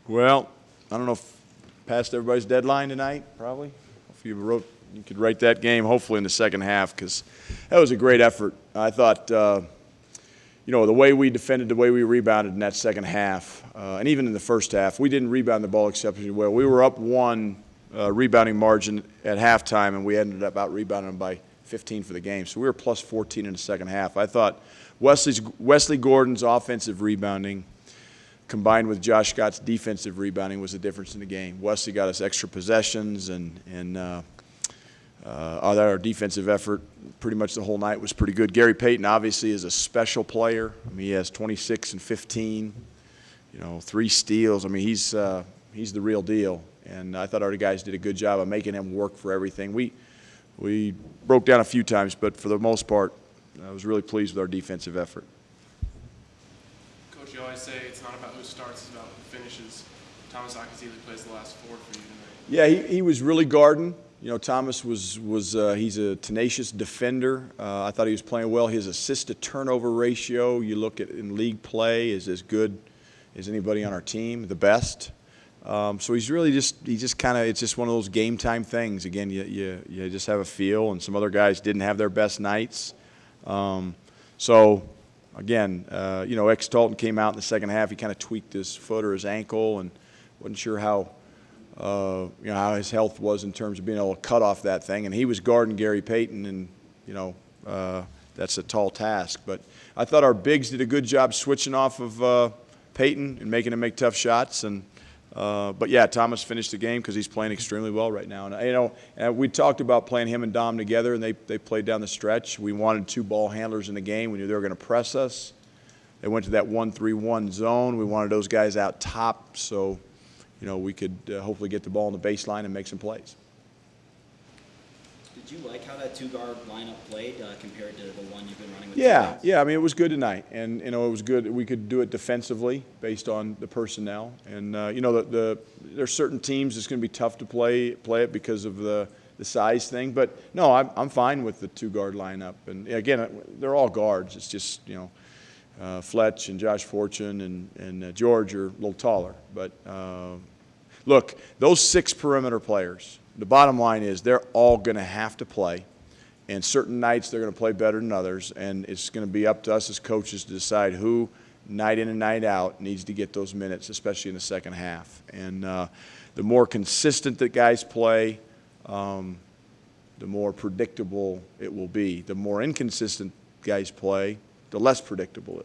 Well, I don't know if past everybody's deadline tonight, probably. If you could write that game hopefully in the second half because that was a great effort. I thought, the way we defended, the way we rebounded in that second half, and even in the first half, we didn't rebound the ball exceptionally well. We were up one rebounding margin at halftime, and we ended up out-rebounding them by 15 for the game. So we were plus 14 in the second half. I thought Wesley Gordon's offensive rebounding combined with Josh Scott's defensive rebounding was the difference in the game. Wesley got us extra possessions, and our defensive effort pretty much the whole night was pretty good. Gary Payton obviously is a special player. I mean, he has 26 and 15, 3 steals. I mean, he's the real deal. And I thought our guys did a good job of making him work for everything. We broke down a few times, but for the most part, I was really pleased with our defensive effort. Coach, you always say it's not about who starts, it's about who finishes. Thomas Akazili plays the last 4 for you tonight. Yeah, he was really guarding. Thomas was he's a tenacious defender. I thought he was playing well. His assist-to-turnover ratio, you look at in league play, is as good as anybody on our team, the best. So he's really just kind of, it's just one of those game time things. Again, you just have a feel, and some other guys didn't have their best nights. So again, Dalton came out in the second half. He kind of tweaked his foot or his ankle, and wasn't sure how his health was in terms of being able to cut off that thing. And he was guarding Gary Payton, and that's a tall task. But I thought our bigs did a good job switching off of Payton and making him make tough shots. But yeah, Thomas finished the game because he's playing extremely well right now. And we talked about playing him and Dom together, and they played down the stretch. We wanted 2 ball handlers in the game. We knew they were going to press us. They went to that 1-3-1 zone. We wanted those guys out top, so we could hopefully get the ball in the baseline and make some plays. Did you like how that 2-guard lineup played compared to the one you've been running with? Yeah. I mean, it was good tonight, and it was good. We could do it defensively based on the personnel, and there's certain teams it's going to be tough to play it because of the size thing. But no, I'm fine with the 2-guard lineup, and again, they're all guards. It's just Fletch and Josh Fortune and George are a little taller, but look, those 6 perimeter players. The bottom line is they're all going to have to play, and certain nights they're going to play better than others, and it's going to be up to us as coaches to decide who, night in and night out, needs to get those minutes, especially in the second half. And the more consistent that guys play, the more predictable it will be. The more inconsistent guys play, the less predictable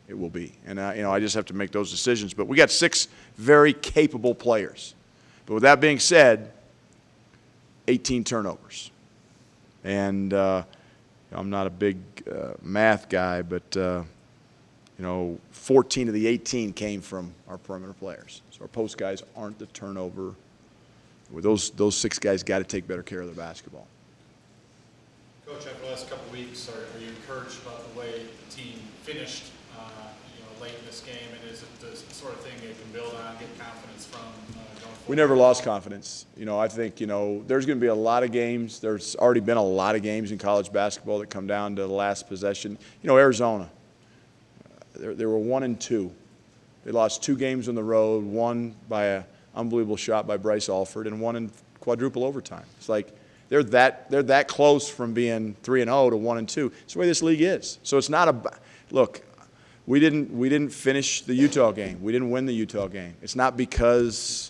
it will be. And I just have to make those decisions. But we got 6 very capable players. But with that being said, 18 turnovers. And I'm not a big math guy, but 14 of the 18 came from our perimeter players. So our post guys aren't the turnover. Those 6 guys got to take better care of their basketball. Coach, after the last couple of weeks, are you encouraged about the way the team finished late in this game? And is it the sort of thing you can build on, get confidence from going forward? We never lost confidence. I think, there's going to be a lot of games. There's already been a lot of games in college basketball that come down to the last possession. Arizona, they were 1-2. They lost 2 games on the road, one by an unbelievable shot by Bryce Alford and one in quadruple overtime. It's like they're that close from being 3-0 to 1-2. It's the way this league is. So it's not look. We didn't finish the Utah game. We didn't win the Utah game. It's not because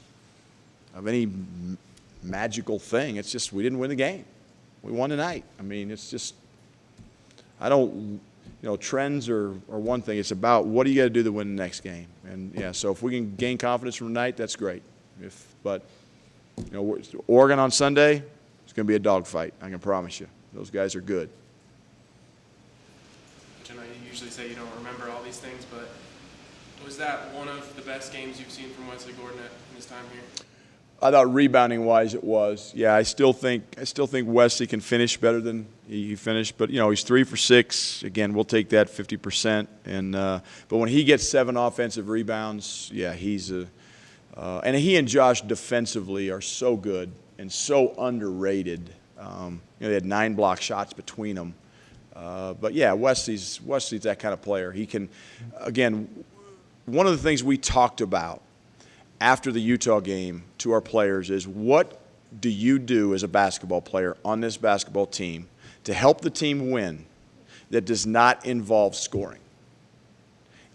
of any magical thing. It's just we didn't win the game. We won tonight. I mean, it's just trends are one thing. It's about what do you got to do to win the next game. And yeah, so if we can gain confidence from tonight, that's great. But Oregon on Sunday, it's going to be a dogfight. I can promise you. Those guys are good. I know you usually say you don't remember all these things, but was that one of the best games you've seen from Wesley Gordon in his time here? I thought rebounding-wise it was. Yeah, I still think Wesley can finish better than he finished. But he's 3 for 6. Again, we'll take that 50%. And but when he gets 7 offensive rebounds, yeah, he's and he and Josh defensively are so good and so underrated. They had 9 block shots between them. But yeah, Wesley's that kind of player. He can, again, one of the things we talked about after the Utah game to our players is, what do you do as a basketball player on this basketball team to help the team win that does not involve scoring?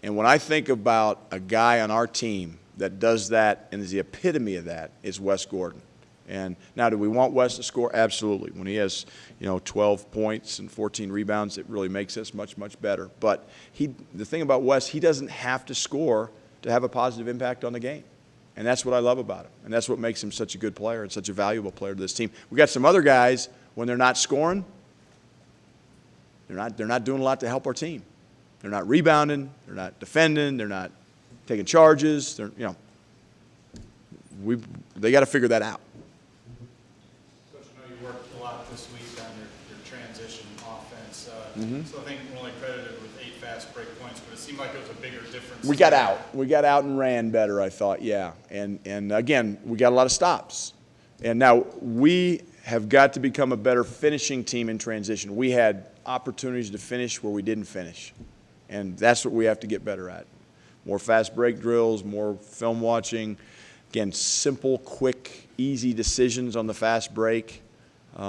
And when I think about a guy on our team that does that and is the epitome of that, is Wes Gordon. And now, do we want Wes to score? Absolutely. When he has, 12 points and 14 rebounds, it really makes us much, much better. But the thing about Wes, he doesn't have to score to have a positive impact on the game. And that's what I love about him. And that's what makes him such a good player and such a valuable player to this team. We got some other guys, when they're not scoring, they're not doing a lot to help our team. They're not rebounding, they're not defending, they're not taking charges. They got to figure that out. Coach, I know you worked a lot this week on your transition offense. Mm-hmm. So I think we're only credited with 8 fast break points, but it seemed like it was a bigger difference. We got out. We got out and ran better, I thought, yeah. And again, we got a lot of stops. And now we have got to become a better finishing team in transition. We had opportunities to finish where we didn't finish. And that's what we have to get better at. More fast break drills, more film watching. Again, simple, quick, easy decisions on the fast break. We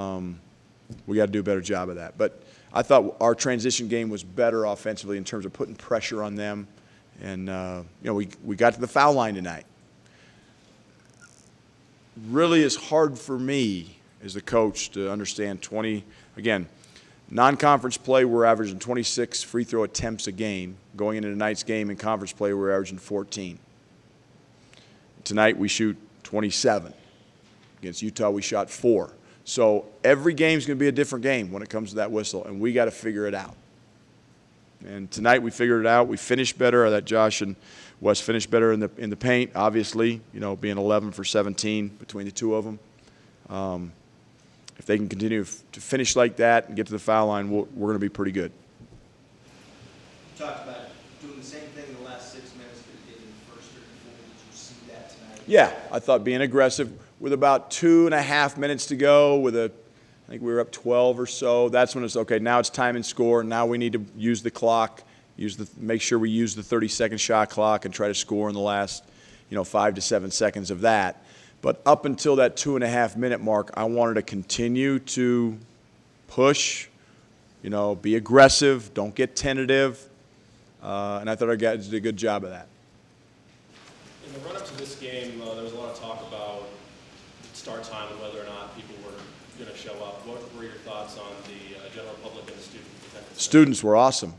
got to do a better job of that. But I thought our transition game was better offensively in terms of putting pressure on them. And, we got to the foul line tonight. Really is hard for me as the coach to understand non-conference play, we're averaging 26 free throw attempts a game. Going into tonight's game in conference play, we're averaging 14. Tonight we shoot 27. Against Utah, we shot 4. So every game's going to be a different game when it comes to that whistle, and we got to figure it out. And tonight we figured it out. We finished better. I thought Josh and Wes finished better in the paint, obviously, being 11 for 17 between the two of them. If they can continue to finish like that and get to the foul line, we're going to be pretty good. You talked about doing the same thing in the last 6 minutes that you did in the first 34. Did you see that tonight? Yeah, I thought being aggressive with about 2.5 minutes to go, I think we were up 12 or so. That's when it's okay. Now it's time and score. Now we need to use the clock, make sure we use the 30-second shot clock and try to score in the last, 5 to 7 seconds of that. But up until that 2.5 minute mark, I wanted to continue to push, be aggressive, don't get tentative, and I thought our guys did a good job of that. In the run-up to this game, there was a lot of talk about start time and whether or not people were going to show up. What were your thoughts on the general public and the students? Students were awesome.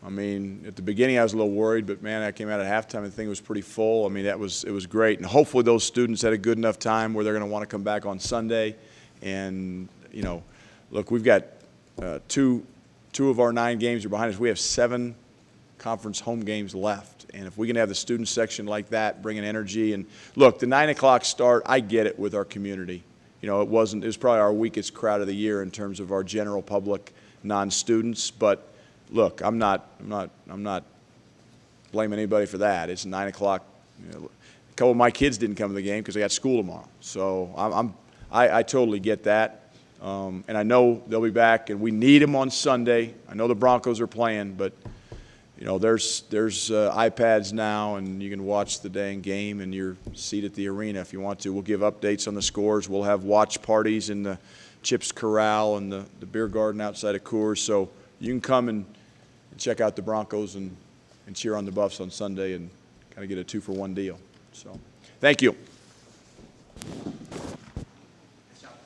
I mean, at the beginning I was a little worried, but man, I came out at halftime and the thing was pretty full. I mean, it was great. And hopefully those students had a good enough time where they're going to want to come back on Sunday. And, look, we've got two of our 9 games are behind us. We have 7 conference home games left. And if we can have the student section like that, bringing energy. And look, the 9 o'clock start, I get it with our community. It was probably our weakest crowd of the year in terms of our general public non-students, but look, I'm not blaming anybody for that. It's 9 o'clock. A couple of my kids didn't come to the game because they got school tomorrow. So I totally get that, and I know they'll be back. And we need them on Sunday. I know the Broncos are playing, but there's iPads now, and you can watch the dang game in your seat at the arena if you want to. We'll give updates on the scores. We'll have watch parties in the Chips Corral and the beer garden outside of Coors. So you can come and check out the Broncos and cheer on the Buffs on Sunday and kind of get a 2-for-1 deal. So, thank you.